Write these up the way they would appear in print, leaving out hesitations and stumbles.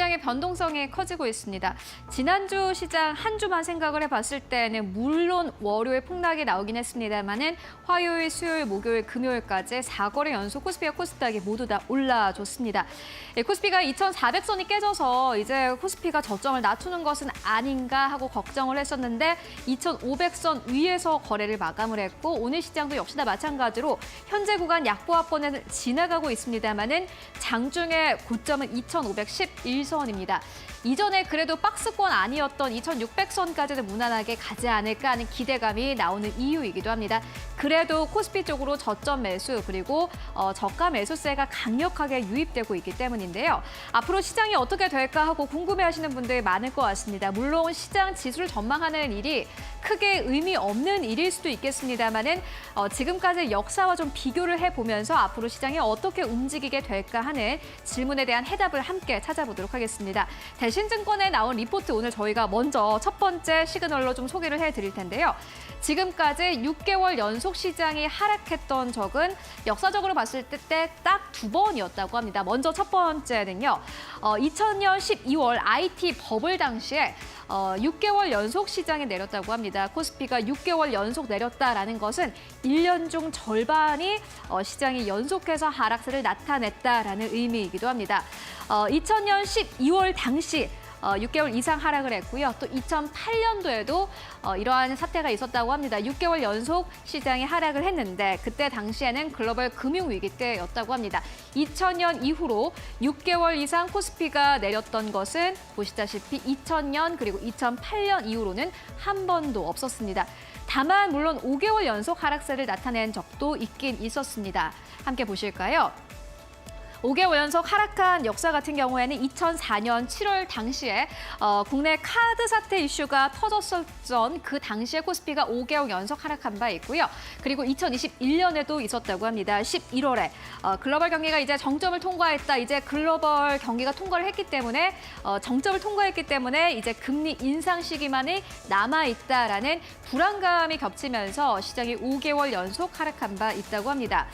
시장의 변동성이 커지고 있습니다. 지난주 시장 한 주만 생각을 해봤을 때는 물론 월요일 폭락이 나오긴 했습니다만은 화요일, 수요일, 목요일, 금요일까지 4거래 연속 코스피와 코스닥이 모두 다 올라줬습니다. 코스피가 2,400선이 깨져서 이제 코스피가 저점을 낮추는 것은 아닌가 하고 걱정을 했었는데 2,500선 위에서 거래를 마감을 했고 오늘 시장도 역시나 마찬가지로 현재 구간 약보합권을 지나가고 있습니다만은 장중에 고점은 2,511선입니다. 이전에 그래도 박스권 아니었던 2,600선까지는 무난하게 가지 않을까 하는 기대감이 나오는 이유이기도 합니다. 그래도 코스피 쪽으로 저점 매수 그리고 저가 매수세가 강력하게 유입되고 있기 때문인데요. 앞으로 시장이 어떻게 될까 하고 궁금해하시는 분들이 많을 것 같습니다. 물론 시장 지수를 전망하는 일이 크게 의미 없는 일일 수도 있겠습니다만은 지금까지 역사와 좀 비교를 해보면서 앞으로 시장이 어떻게 움직이게 될까 하는 질문에 대한 해답을 함께 찾아보도록 하겠습니다. 대신증권에 나온 리포트 오늘 저희가 먼저 첫 번째 시그널로 좀 소개를 해드릴 텐데요. 지금까지 6개월 연속 시장이 하락했던 적은 역사적으로 봤을 때 딱 2번이었다고 합니다. 먼저 첫 번째는요. 2000년 12월 IT 버블 당시에 6개월 연속 시장에 내렸다고 합니다. 코스피가 6개월 연속 내렸다라는 것은 1년 중 절반이 시장이 연속해서 하락세를 나타냈다라는 의미이기도 합니다. 2000년 12월 당시 6개월 이상 하락을 했고요. 또 2008년도에도 이러한 사태가 있었다고 합니다. 6개월 연속 시장이 하락을 했는데 그때 당시에는 글로벌 금융위기 때였다고 합니다. 2000년 이후로 6개월 이상 코스피가 내렸던 것은 보시다시피 2000년 그리고 2008년 이후로는 한 번도 없었습니다. 다만 물론 5개월 연속 하락세를 나타낸 적도 있긴 있었습니다. 함께 보실까요? 5개월 연속 하락한 역사 같은 경우에는 2004년 7월 당시에 국내 카드 사태 이슈가 터졌었던 그 당시에 코스피가 5개월 연속 하락한 바 있고요. 그리고 2021년에도 있었다고 합니다. 11월에 글로벌 경기가 이제 정점을 통과했다. 이제 글로벌 경기가 통과를 했기 때문에 정점을 통과했기 때문에 이제 금리 인상 시기만이 남아있다라는 불안감이 겹치면서 시장이 5개월 연속 하락한 바 있다고 합니다.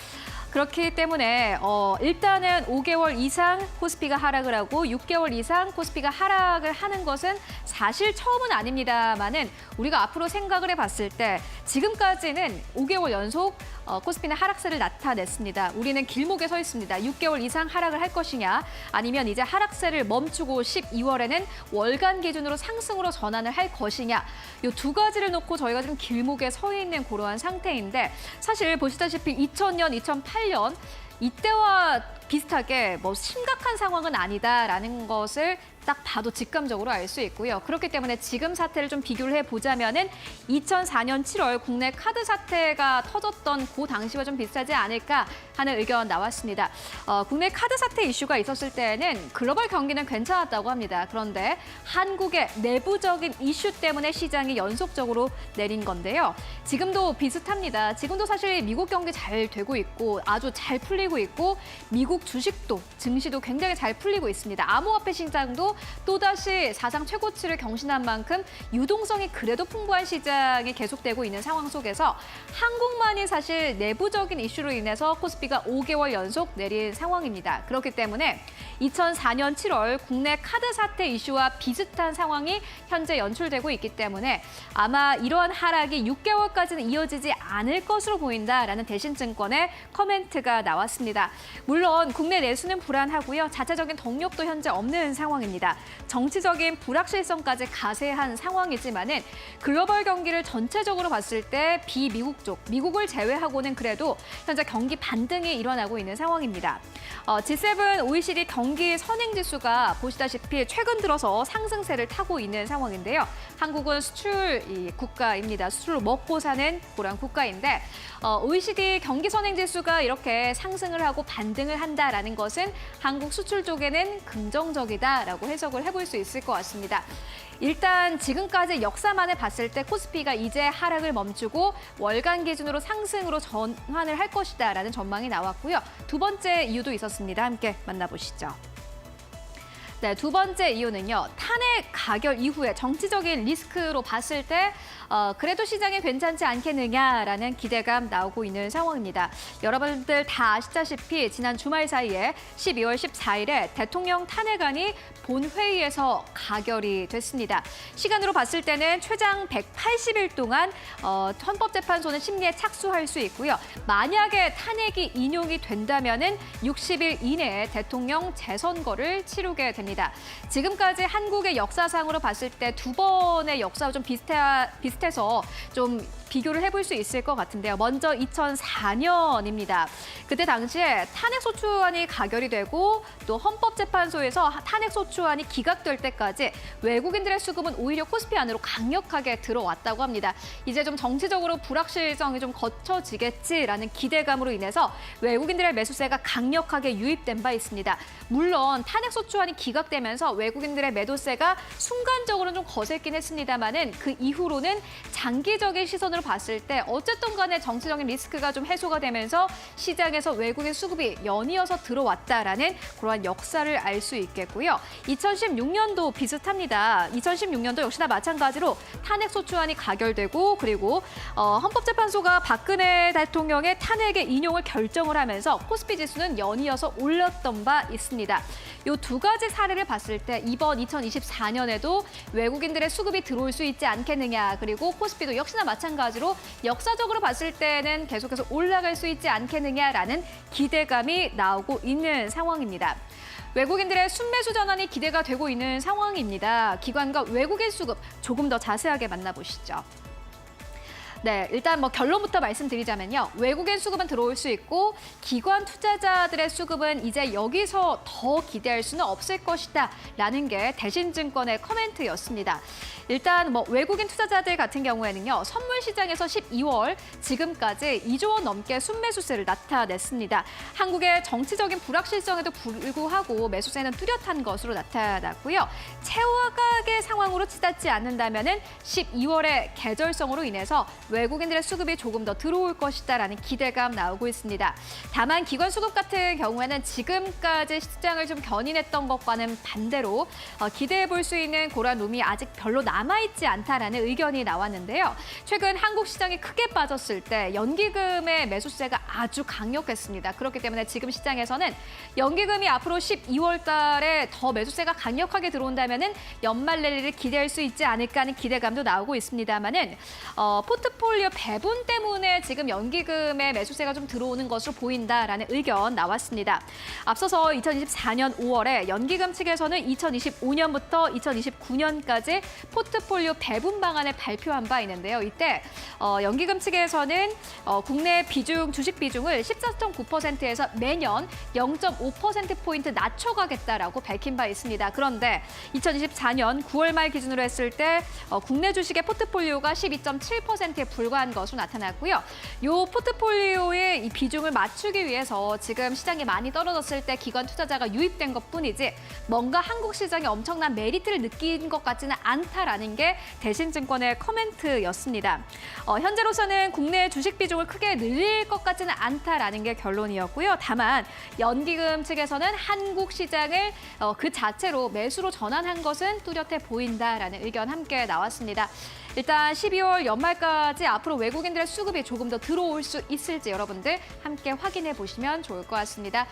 그렇기 때문에 일단은 5개월 이상 코스피가 하락을 하고 6개월 이상 코스피가 하락을 하는 것은 사실 처음은 아닙니다만은 우리가 앞으로 생각을 해봤을 때 지금까지는 5개월 연속 코스피는 하락세를 나타냈습니다. 우리는 길목에 서 있습니다. 6개월 이상 하락을 할 것이냐 아니면 이제 하락세를 멈추고 12월에는 월간 기준으로 상승으로 전환을 할 것이냐 이 두 가지를 놓고 저희가 지금 길목에 서 있는 그러한 상태인데 사실 보시다시피 2000년, 2008년 이때와 비슷하게 뭐 심각한 상황은 아니다라는 것을 딱 봐도 직감적으로 알 수 있고요. 그렇기 때문에 지금 사태를 좀 비교를 해보자면은 2004년 7월 국내 카드 사태가 터졌던 그 당시와 좀 비슷하지 않을까 하는 의견 나왔습니다. 국내 카드 사태 이슈가 있었을 때는 글로벌 경기는 괜찮았다고 합니다. 그런데 한국의 내부적인 이슈 때문에 시장이 연속적으로 내린 건데요. 지금도 비슷합니다. 지금도 사실 미국 경기 잘 되고 있고 아주 잘 풀리고 있고 미국 주식도 증시도 굉장히 잘 풀리고 있습니다. 암호화폐 시장도 또다시 사상 최고치를 경신한 만큼 유동성이 그래도 풍부한 시장이 계속되고 있는 상황 속에서 한국만이 사실 내부적인 이슈로 인해서 코스피가 5개월 연속 내린 상황입니다. 그렇기 때문에 2004년 7월 국내 카드 사태 이슈와 비슷한 상황이 현재 연출되고 있기 때문에 아마 이러한 하락이 6개월까지는 이어지지 않을 것으로 보인다라는 대신증권의 코멘트가 나왔습니다. 물론 국내 내수는 불안하고요. 자체적인 동력도 현재 없는 상황입니다. 정치적인 불확실성까지 가세한 상황이지만은 글로벌 경기를 전체적으로 봤을 때 비미국 쪽, 미국을 제외하고는 그래도 현재 경기 반등이 일어나고 있는 상황입니다. G7 OECD 경기 선행지수가 보시다시피 최근 들어서 상승세를 타고 있는 상황인데요. 한국은 수출 국가입니다. 수출로 먹고 사는 그런 국가인데 OECD 경기 선행지수가 이렇게 상승을 하고 반등을 한다라는 것은 한국 수출 쪽에는 긍정적이다라고 해석을 해볼 수 있을 것 같습니다. 일단 지금까지 역사만을 봤을 때 코스피가 이제 하락을 멈추고 월간 기준으로 상승으로 전환을 할 것이다라는 전망이 나왔고요. 두 번째 이유도 있었습니다. 함께 만나보시죠. 네, 두 번째 이유는요. 탄핵 가결 이후에 정치적인 리스크로 봤을 때 그래도 시장이 괜찮지 않겠느냐라는 기대감 나오고 있는 상황입니다. 여러분들 다 아시다시피 지난 주말 사이에 12월 14일에 대통령 탄핵안이 본회의에서 가결이 됐습니다. 시간으로 봤을 때는 최장 180일 동안 헌법재판소는 심리에 착수할 수 있고요. 만약에 탄핵이 인용이 된다면은 60일 이내에 대통령 재선거를 치르게 됩니다. 지금까지 한국의 역사상으로 봤을 때 두 번의 역사와 좀 비슷해서 좀 비교를 해볼 수 있을 것 같은데요. 먼저 2004년입니다. 그때 당시에 탄핵소추안이 가결이 되고 또 헌법재판소에서 탄핵소추안이 기각될 때까지 외국인들의 수급은 오히려 코스피 안으로 강력하게 들어왔다고 합니다. 이제 좀 정치적으로 불확실성이 좀 거쳐지겠지라는 기대감으로 인해서 외국인들의 매수세가 강력하게 유입된 바 있습니다. 물론 탄핵소추안이 기각되면서 외국인들의 매도세가 순간적으로는 좀 거셌긴 했습니다만은 그 이후로는 장기적인 시선으로 봤을 때 어쨌든 간에 정치적인 리스크가 좀 해소가 되면서 시장에서 외국인 수급이 연이어서 들어왔다라는 그러한 역사를 알 수 있겠고요. 2016년도 비슷합니다. 2016년도 역시나 마찬가지로 탄핵소추안이 가결되고 그리고 헌법재판소가 박근혜 대통령의 탄핵의 인용을 결정을 하면서 코스피 지수는 연이어서 올랐던 바 있습니다. 이 두 가지 사례를 봤을 때 이번 2024년에도 외국인들의 수급이 들어올 수 있지 않겠느냐 그리고 코스피도 역시나 마찬가지로 역사적으로 봤을 때는 계속해서 올라갈 수 있지 않겠느냐라는 기대감이 나오고 있는 상황입니다. 외국인들의 순매수 전환이 기대가 되고 있는 상황입니다. 기관과 외국인 수급 조금 더 자세하게 만나보시죠. 네, 일단 결론부터 말씀드리자면요. 외국인 수급은 들어올 수 있고 기관 투자자들의 수급은 이제 여기서 더 기대할 수는 없을 것이다라는 게 대신증권의 코멘트였습니다. 일단 외국인 투자자들 같은 경우에는요. 선물 시장에서 12월 지금까지 2조 원 넘게 순매수세를 나타냈습니다. 한국의 정치적인 불확실성에도 불구하고 매수세는 뚜렷한 것으로 나타났고요. 최악의 상황으로 치닫지 않는다면은 12월의 계절성으로 인해서 외국인들의 수급이 조금 더 들어올 것이다라는 기대감 나오고 있습니다. 다만 기관 수급 같은 경우에는 지금까지 시장을 좀 견인했던 것과는 반대로 기대해 볼 수 있는 그러한 룸이 아직 별로 남아있지 않다라는 의견이 나왔는데요. 최근 한국 시장이 크게 빠졌을 때 연기금의 매수세가 아주 강력했습니다. 그렇기 때문에 지금 시장에서는 연기금이 앞으로 12월 달에 더 매수세가 강력하게 들어온다면은 연말 랠리를 기대할 수 있지 않을까 하는 기대감도 나오고 있습니다만은 포트폴리오 배분 때문에 지금 연기금의 매수세가 좀 들어오는 것으로 보인다라는 의견 나왔습니다. 앞서서 2024년 5월에 연기금 측에서는 2025년부터 2029년까지 포트폴리오 배분 방안을 발표한 바 있는데요. 이때 연기금 측에서는 국내 비중, 주식 비중을 14.9%에서 매년 0.5%포인트 낮춰가겠다라고 밝힌 바 있습니다. 그런데 2024년 9월 말 기준으로 했을 때 국내 주식의 포트폴리오가 12.7%에 불과한 것으로 나타났고요. 이 포트폴리오의 이 비중을 맞추기 위해서 지금 시장이 많이 떨어졌을 때 기관 투자자가 유입된 것뿐이지 뭔가 한국 시장이 엄청난 메리트를 느낀 것 같지는 않다라는 게 대신증권의 코멘트였습니다. 현재로서는 국내 주식 비중을 크게 늘릴 것 같지는 않다라는 게 결론이었고요. 다만 연기금 측에서는 한국 시장을 그 자체로 매수로 전환한 것은 뚜렷해 보인다라는 의견 함께 나왔습니다. 일단 12월 연말까지 앞으로 외국인들의 수급이 조금 더 들어올 수 있을지 여러분들 함께 확인해 보시면 좋을 것 같습니다.